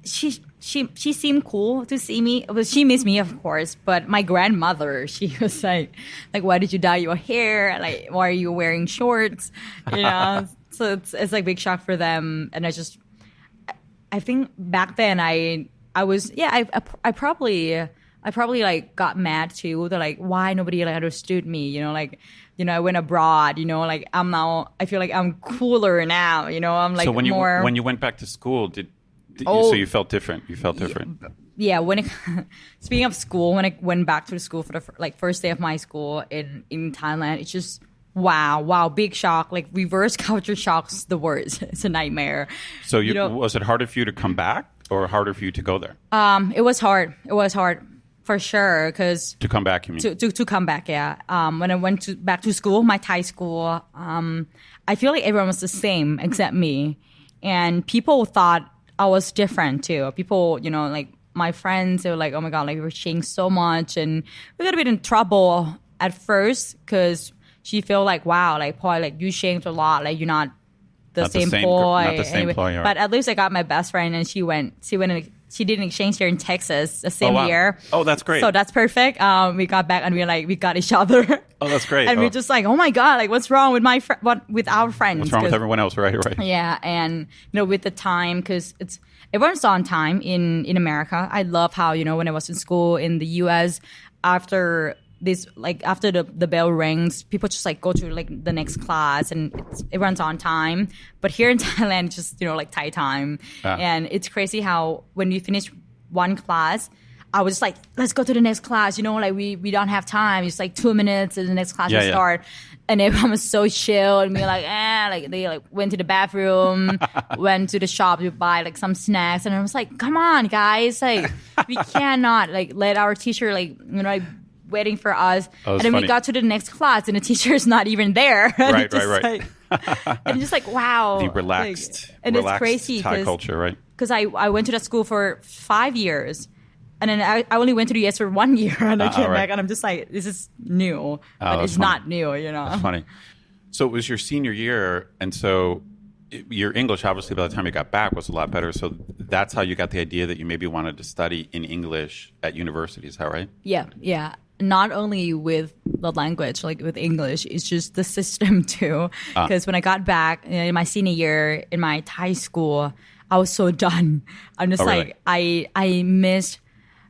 seemed cool to see me. Well, she missed me, of course, but my grandmother, she was like, why did you dye your hair? Like, why are you wearing shorts? You know, so it's like big shock for them. And I think back then I probably like got mad too. They're like, why nobody like understood me? You know, like, you know, I went abroad, you know, like I feel like I'm cooler now, you know, I'm like so when more... you went back to school, so you felt different? You felt different? Yeah. Speaking of school, when I went back to the school for the first day of my school in Thailand, it's just, wow, big shock. Like reverse culture shock's the worst. It's a nightmare. So was it harder for you to come back or harder for you to go there? It was hard. For sure, because to come back, you mean? To come back, yeah. When I went back to school, my Thai school, I feel like everyone was the same except me, and people thought I was different too. People, you know, like my friends, they were like, "Oh my God, like we're changed so much," and we got a bit in trouble at first because she felt like, "Wow, like Poy, like you changed a lot. Like you're not the same Poy." Not the same anyway, Poy, right. But at least I got my best friend, and she did an exchange here in Texas the same year. Oh, that's great. So that's perfect. We got back and we got each other. Oh, that's great. And we're just like, oh my God, like what's wrong with with our friends? What's wrong with everyone else? Right. Yeah, and you know, with the time, because everyone's on time in America. I love how, you know, when I was in school in the US, after the bell rings, people just like go to like the next class and everyone's on time. But here in Thailand, it's just, you know, like Thai time. And it's crazy how when you finish one class, I was just like, let's go to the next class. You know, like we don't have time. It's like 2 minutes and the next class will start. And everyone was so chill and we were like, like they like went to the bathroom, went to the shop to buy like some snacks. And I was like, come on, guys. Like we cannot like let our teacher like, you know, like, waiting for us, and then we got to the next class and the teacher is not even there. Right. Like, and just like, wow, the relaxed and it's crazy Thai culture, right? Because I went to that school for 5 years, and then I only went to the US for 1 year, and I came back, and I'm just like, this is new, but it's not new, you know. That's funny. So it was your senior year, and so your English, obviously, by the time you got back, was a lot better. So that's how you got the idea that you maybe wanted to study in English at university. Is that right? Yeah. Not only with the language, like with English, it's just the system too. Because when I got back in my senior year in my Thai school, I was so done. I'm just really? I missed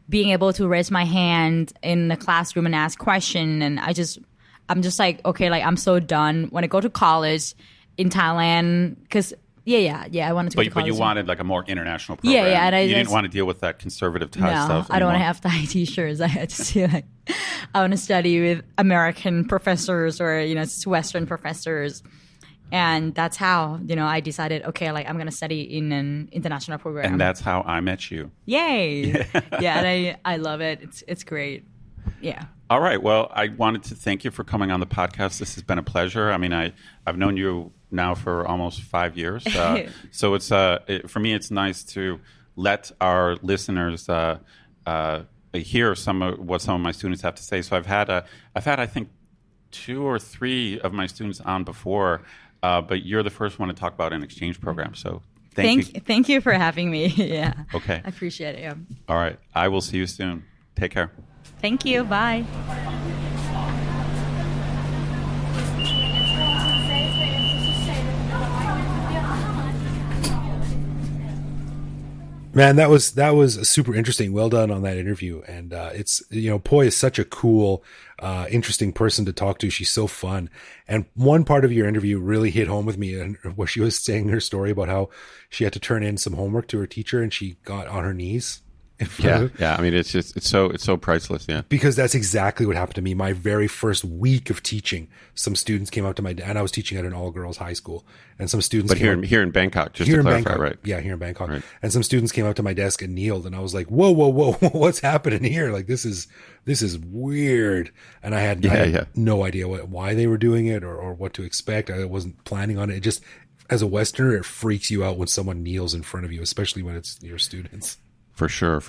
being able to raise my hand in the classroom and ask questions. And I'm just like, okay, like I'm so done. When I go to college in Thailand, because I wanted to go to college. But you wanted like a more international program. Yeah, and you didn't want to deal with that conservative Thai stuff anymore. I don't want to have Thai t-shirts. I just feel like I want to study with American professors or, you know, Western professors. And that's how, you know, I decided, okay, like I'm going to study in an international program. And that's how I met you. Yay. Yeah, and I love it. It's great. Yeah. All right. Well, I wanted to thank you for coming on the podcast. This has been a pleasure. I mean, I've known you now for almost 5 years. So it's for me, it's nice to let our listeners hear what some of my students have to say. So I've had I think 2 or 3 of my students on before, but you're the first one to talk about an exchange program. So thank you for having me. Yeah. Okay. I appreciate it. Yeah. All right. I will see you soon. Take care. Thank you. Bye. Man, that was super interesting. Well done on that interview. And it's, Poi is such a cool, interesting person to talk to. She's so fun. And one part of your interview really hit home with me, and where she was saying her story about how she had to turn in some homework to her teacher and she got on her knees. Yeah. I mean, it's so priceless. Yeah, because that's exactly what happened to me. My very first week of teaching, some students came up to and I was teaching at an all-girls high school, and some students. But here in Bangkok, just to clarify, right? Yeah, here in Bangkok, right. And some students came up to my desk and kneeled, and I was like, "Whoa, what's happening here? Like, this is weird." And I had no idea why they were doing it or what to expect. I wasn't planning on it. It just, as a Westerner, it freaks you out when someone kneels in front of you, especially when it's your students. For sure.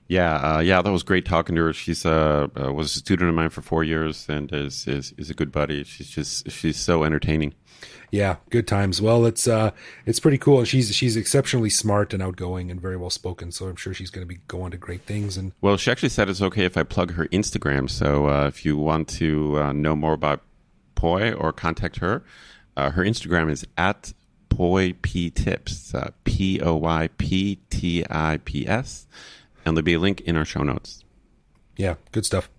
Yeah, that was great talking to her. She's was a student of mine for 4 years and is a good buddy. She's so entertaining. Yeah, good times. Well, it's pretty cool. She's exceptionally smart and outgoing and very well spoken. So I'm sure she's going to be going to great things. And well, she actually said it's okay if I plug her Instagram. So if you want to know more about Poi or contact her, her Instagram is at Poy P Tips, POYPTIPS, and there'll be a link in our show notes. Yeah, good stuff.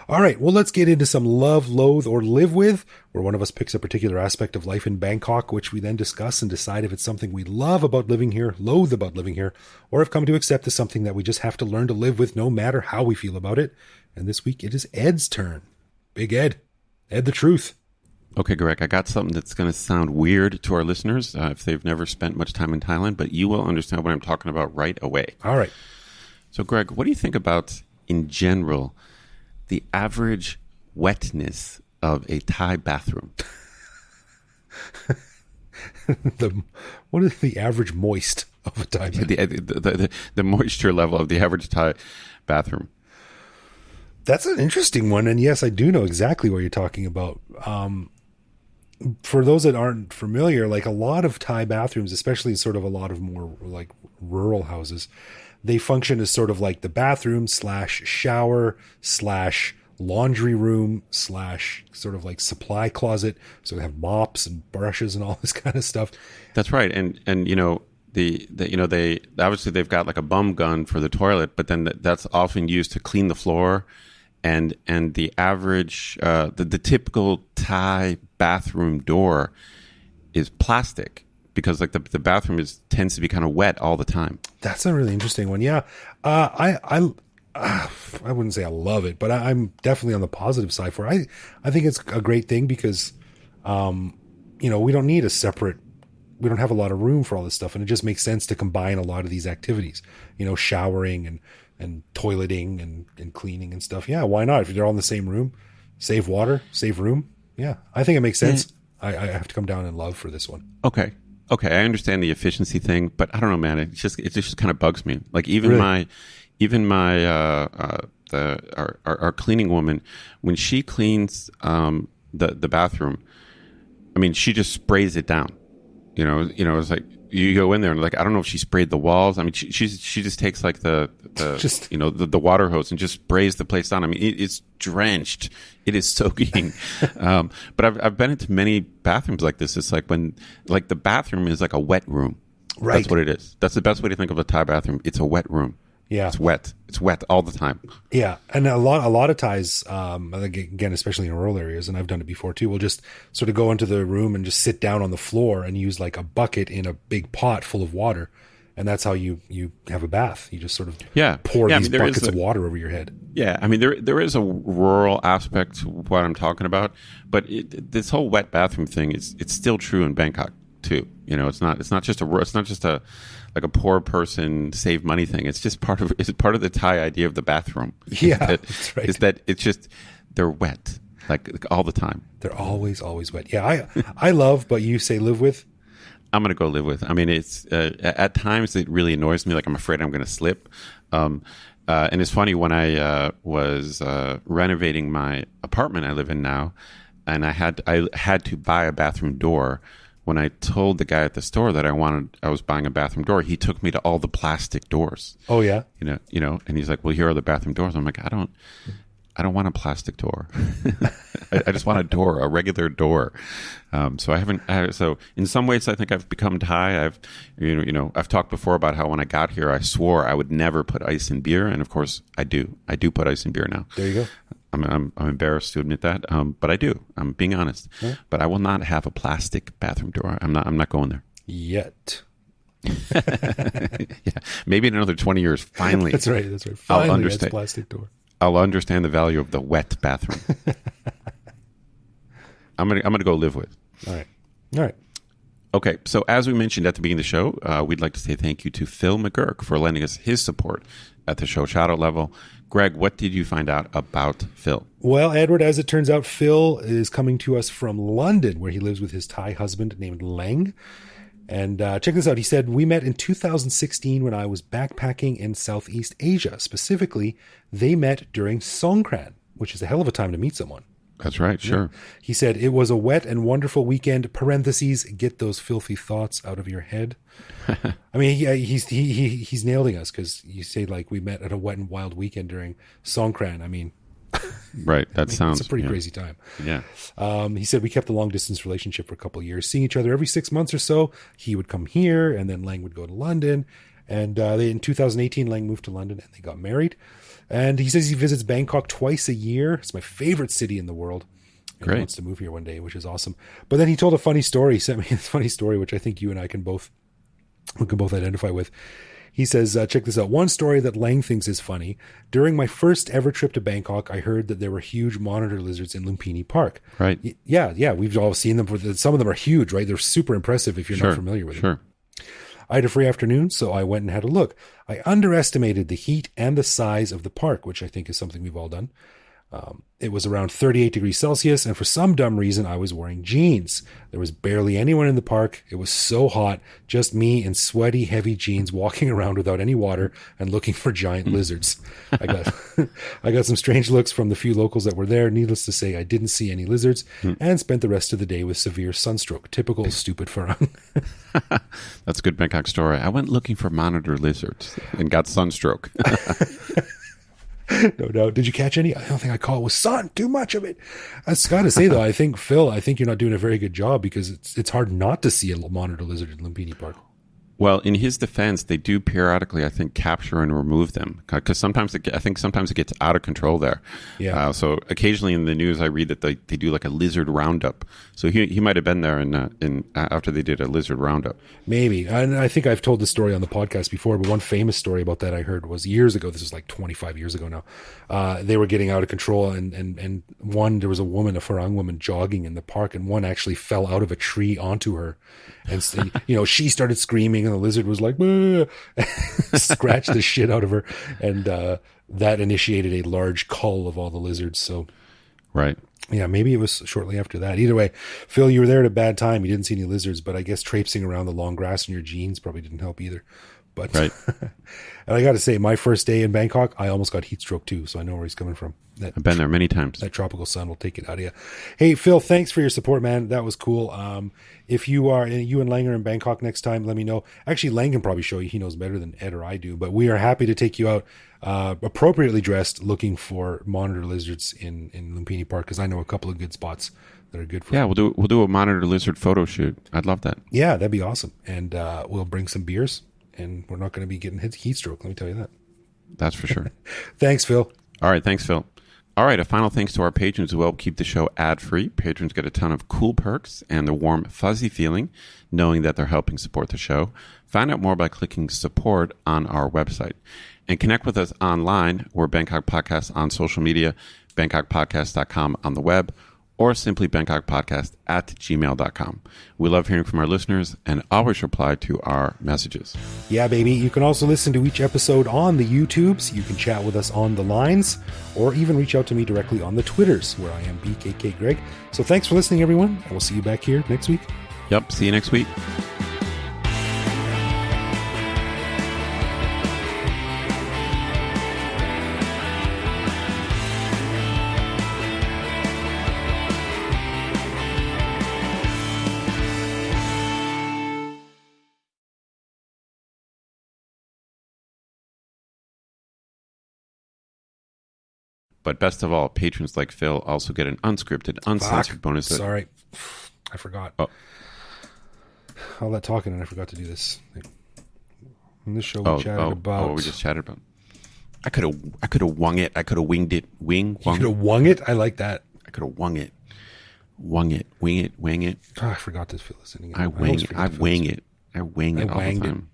All right, well, let's get into some love, loathe, or live with, where one of us picks a particular aspect of life in Bangkok, which we then discuss and decide if it's something we love about living here, loathe about living here, or have come to accept as something that we just have to learn to live with no matter how we feel about it. And this week it is Ed's turn. Big Ed the truth. Okay, Greg, I got something that's going to sound weird to our listeners if they've never spent much time in Thailand, but you will understand what I'm talking about right away. All right. So, Greg, what do you think about, in general, the average wetness of a Thai bathroom? What is the average moist of a Thai bathroom? The moisture level of the average Thai bathroom. That's an interesting one. And yes, I do know exactly what you're talking about. For those that aren't familiar, like a lot of Thai bathrooms, especially sort of a lot of more like rural houses, they function as sort of like the bathroom / shower / laundry room / sort of like supply closet. So they have mops and brushes and all this kind of stuff. That's right. And they obviously they've got like a bum gun for the toilet, but then that's often used to clean the floor. And the average, the typical Thai bathroom door is plastic because like the bathroom tends to be kind of wet all the time. That's a really interesting one. Yeah. I wouldn't say I love it, but I'm definitely on the positive side for it. I think it's a great thing because, we don't need we don't have a lot of room for all this stuff. And it just makes sense to combine a lot of these activities, showering and toileting and cleaning and stuff. Yeah, why not? If they're all in the same room, save water, save room. Yeah, I think it makes sense. I have to come down in love for this one. Okay, I understand the efficiency thing, but I don't know, man. It just kind of bugs me. Like even my our cleaning woman, when she cleans the bathroom, I mean, she just sprays it down. It's like you go in there and like I don't know if she sprayed the walls. I mean, she just takes like the water hose and just sprays the place down. I mean, it's drenched. It is soaking. But I've been into many bathrooms like this. It's like when like the bathroom is like a wet room. Right. That's what it is. That's the best way to think of a Thai bathroom. It's a wet room. Yeah. It's wet. It's wet all the time. Yeah. And a lot of Thais, again, especially in rural areas, and I've done it before too, will just sort of go into the room and just sit down on the floor and use like a bucket in a big pot full of water. And that's how you have a bath. You just sort of pour these buckets of water over your head. Yeah. I mean, there is a rural aspect to what I'm talking about, but this whole wet bathroom thing it's still true in Bangkok too. You know, it's not just a like a poor person save money thing. It's just part of the Thai idea of the bathroom. Yeah, that's right. Is that it's just they're wet like all the time. They're always wet. Yeah, I love, but you say live with. I'm going to go live with. I mean, it's at times it really annoys me. Like I'm afraid I'm going to slip. And it's funny when I was renovating my apartment I live in now, and I had to buy a bathroom door. When I told the guy at the store that I was buying a bathroom door, he took me to all the plastic doors. Oh yeah, you know, and he's like, "Well, here are the bathroom doors." I'm like, I don't want a plastic door. I just want a door, a regular door. So in some ways, I think I've become Thai. I've talked before about how when I got here, I swore I would never put ice in beer, and of course, I do. I do put ice in beer now. There you go. I'm embarrassed to admit that, but I do. I'm being honest. Yeah. But I will not have a plastic bathroom door. I'm not going there yet. Yeah, maybe in another 20 years. Finally, that's right. Finally, I'll understand. That's plastic door. I'll understand the value of the wet bathroom. I'm gonna go live with. All right. Okay, so as we mentioned at the beginning of the show, we'd like to say thank you to Phil Mcgurk for lending us his support at the show shout-out level. Greg, what did you find out about Phil? Well, Edward, as it turns out, Phil is coming to us from London, where he lives with his Thai husband named Leng. And check this out. He said, we met in 2016 when I was backpacking in Southeast Asia. Specifically, they met during Songkran, which is a hell of a time to meet someone. That's right, sure. Yeah. He said, it was a wet and wonderful weekend, parentheses, get those filthy thoughts out of your head. I mean, he's nailing us because you say, like, we met at a wet and wild weekend during Songkran. I mean... Right, sounds... It's a pretty crazy time. Yeah. He said we kept a long-distance relationship for a couple of years, seeing each other every 6 months or so. He would come here, and then Lang would go to London. And in 2018, Lang moved to London, and they got married. And he says he visits Bangkok twice a year. It's my favorite city in the world. And Great. He wants to move here one day, which is awesome. But then he told a funny story. He sent me this funny story, which I think you and I can both identify with. He says, check this out. One story that Lang thinks is funny. During my first ever trip to Bangkok, I heard that there were huge monitor lizards in Lumpini Park. Right. Yeah. We've all seen them. Some of them are huge, right? They're super impressive if you're not familiar with them. I had a free afternoon, so I went and had a look. I underestimated the heat and the size of the park, which I think is something we've all done. It was around 38 degrees Celsius, and for some dumb reason, I was wearing jeans. There was barely anyone in the park. It was so hot, just me in sweaty, heavy jeans walking around without any water and looking for giant lizards. I got some strange looks from the few locals that were there. Needless to say, I didn't see any lizards and spent the rest of the day with severe sunstroke. Typical stupid Farang. That's a good Bangkok story. I went looking for monitor lizards and got sunstroke. No doubt. Did you catch any? I don't think I caught it was sun. Too much of it. I just got to say, though, Phil, I think you're not doing a very good job because it's hard not to see a monitor lizard in Lumpini Park. Well, in his defense, they do periodically, I think, capture and remove them because sometimes it gets out of control there. Yeah. So occasionally in the news, I read that they do like a lizard roundup. So he might have been there in after they did a lizard roundup. Maybe. And I think I've told this story on the podcast before, but one famous story about that I heard was years ago. This was like 25 years ago now. They were getting out of control, and there was a Farang woman jogging in the park, and one actually fell out of a tree onto her. And she started screaming, and the lizard was like, scratched the shit out of her, and that initiated a large cull of all the lizards. So, right, yeah, maybe it was shortly after that. Either way, Phil, you were there at a bad time. You didn't see any lizards, but I guess traipsing around the long grass in your jeans probably didn't help either. But right. And I got to say, my first day in Bangkok, I almost got heat stroke too, so I know where he's coming from. I've been there many times. That tropical sun will take it out of you. Hey, Phil, thanks for your support, man. That was cool. If you and Lang are in Bangkok next time, let me know. Actually, Lang can probably show you. He knows better than Ed or I do. But we are happy to take you out appropriately dressed looking for monitor lizards in Lumpini Park, because I know a couple of good spots that are good for we'll do a monitor lizard photo shoot. I'd love that. Yeah, that'd be awesome. And we'll bring some beers, and we're not going to be getting heat stroke, let me tell you that. That's for sure. Thanks, Phil. All right, thanks, Phil. All right, a final thanks to our patrons who help keep the show ad-free. Patrons get a ton of cool perks and the warm, fuzzy feeling knowing that they're helping support the show. Find out more by clicking support on our website. And connect with us online. We're Bangkok Podcast on social media, bangkokpodcast.com on the web, or simply bangkokpodcast@gmail.com. We love hearing from our listeners and always reply to our messages. Yeah, baby. You can also listen to each episode on the YouTubes. You can chat with us on the lines, or even reach out to me directly on the Twitters, where I am BKK Greg. So thanks for listening, everyone, and we'll see you back here next week. Yep, see you next week. But best of all, patrons like Phil also get an unscripted, uncensored bonus. Sorry. I forgot. Oh. All that talking, and I forgot to do this thing. In this show, we chatted about... Oh, we just chatted about... I could have wung it. I could have winged it. You could have wung it? I like that. I could have wung it. Wung it. Wing it. Wing it. Oh, I forgot to fill this in again. I wing it. I wing it. I wing it all the time.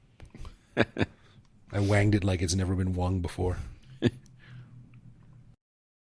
I wanged it like it's never been wung before.